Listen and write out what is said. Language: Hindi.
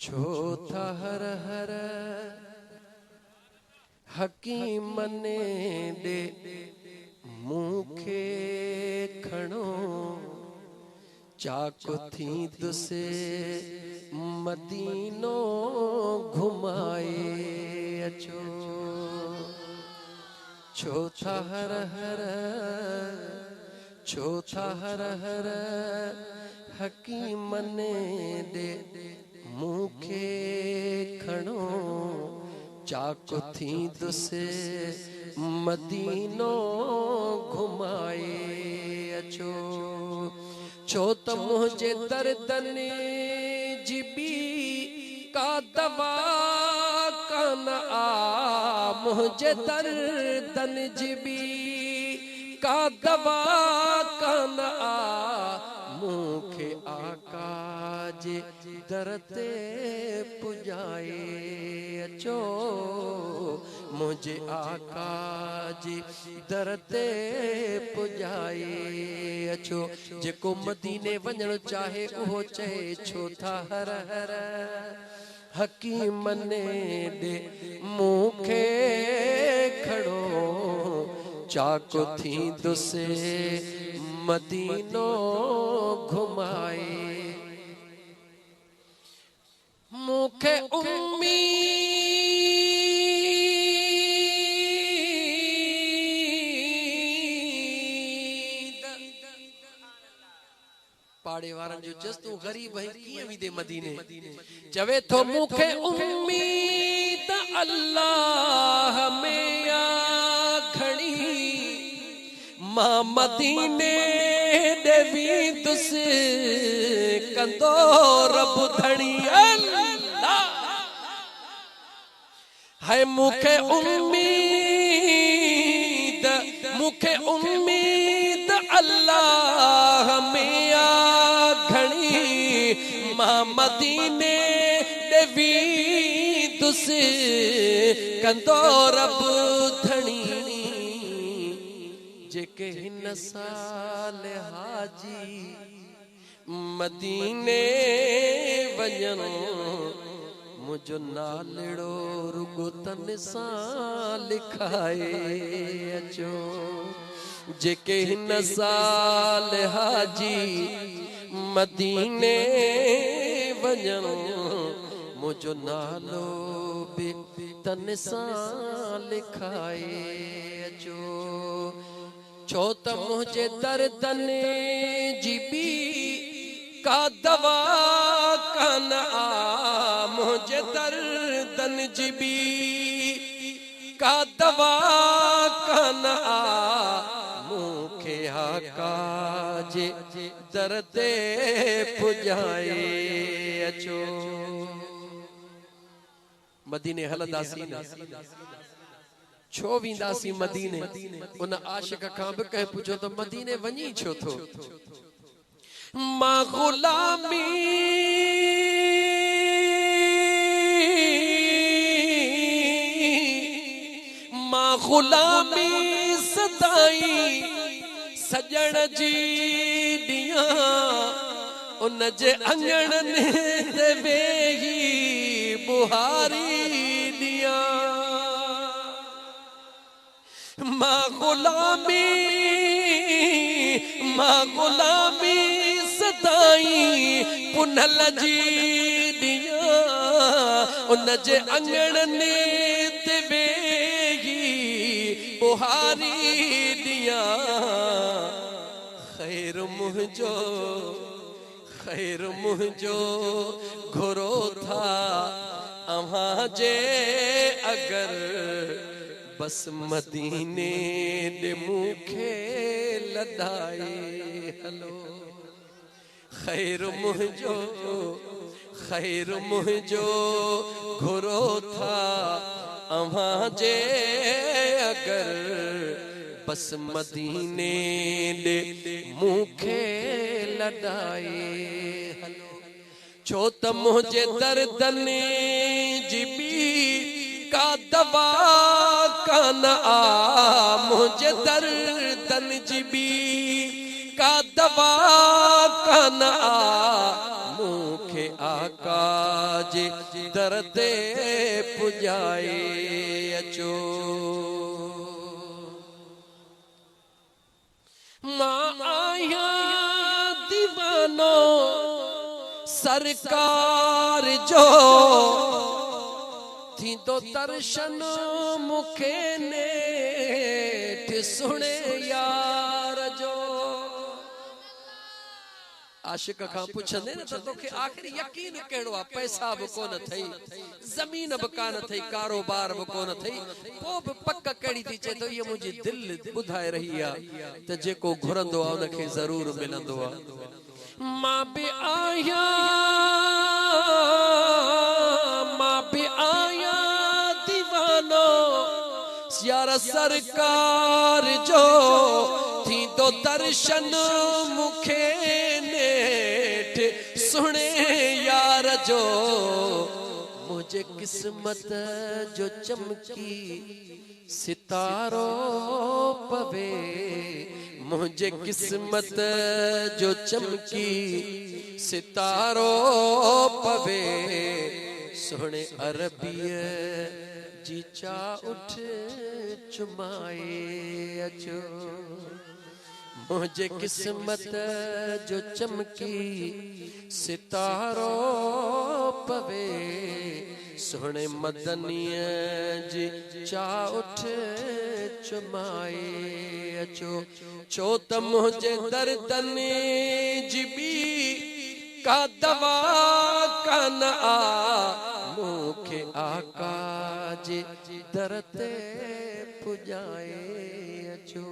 छोथा हर हर हकीम ने दे मुखे खणो चाको थी दुसे मदीनो घुमाए अचो। छोथा हर हर छोथा हर हर हकीम ने दे मुखे खणो चाको थी दुसे मदीनो घुमाए अचो। छो त मुझे दर्दन जिबी का दवा कन आ मुझे दर्दन जिबी का दवा कन आ मुखे आका जे दरते पुजाए अचो। मुझे आका जी दरते पुजाए अचो। जेको मदीने वञण चाहे उहो चए छोथा हर हर हकीम ने दे मुखे खड़ो चाको थी दुसे मदीनो घुमाए। मुखे उम्मीद पाड़े वारन जो जस तू गरीब है कीअं वेंदे मदीने चवे थो मुखे उम्मीद अल्लाह में आ घणी मां मदीने देवी तुस कंदो रब धणी अल्लाह है। मुखे उम्मीद अल्लाह में आ घणी मां मदीने देवी तुस कंदो रब धणी। जेके हिन साल हाजी मदीने वञन मुझो नालड़ो रुगो तन सां लिखाए अचो। जेके हिन साल हाजी मदीने वञन मुझो नालो बि तन सां लिखाए अचो। छो त मुझे दर्दन जिबी का दवा कन आ मुझे दर्दन जिबी का दवा कन आ मुखे आका जे दरते पुजाए अचो। मदीने हलंदासीं छो वींदासीं मदीने उन आशिक खां बि कंहिं पुछो त मदीने वञी छो थो। मां गुलामी सदाई सजण जी ॾियां उन जे अंगण ते वेही बुहारी ॾियां। मां गुलामी सदाई पुनल जी ॾियां उन जे अंगण ते वेही बुहारी ॾियां। खैर मुंहिंजो घुरो था अव्हां जे अगर बस मदीने दे मुखे लदाए हलो। खैर मुंहिंजो घुरो था अव्हां जे अगर बस मदीने दे मुखे लदाए हलो। छो त मुझे दर्दन जिबी का दवा कन आ मुझे दर्दन जिबी का दवा कन आ मुखे आका जे दर ते पुजाए अचो। मां आया दीवानो सरकार जो थी तो दर्शन मुखे नेठ सुने यार जो। आशिक खां पुछंदे न त तोखे आखिर यकीन कहिड़ो आहे? पैसा बि कोन थई, ज़मीन बि कान थई, कारोबार बि कोन थई, पोइ बि पक कहिड़ी थी चए तो ये मुंहिंजी दिलि ॿुधाए रही आहे त जेको घुरंदो आहे उनखे ज़रूर मिलंदो आहे। मां बि आया दीवानो यार सरकार जो थी तो दर्शन मुखे नेठ सुने यार जो। मुझे किस्मत जो चमकी सितारो पवे, मुझे किस्मत जो चमकी सितारो पवे, सोने अरबिय जी चा उठ चुमाए अचो। मुझे किस्मत जो चमकी सितारो पवे, सोने मदनीय जी चा उठ चुमाए अचो। छो त मुझे दर्दन जी बी का दवा कान आ, मुखे आका जे दर ते पुजाए अचो।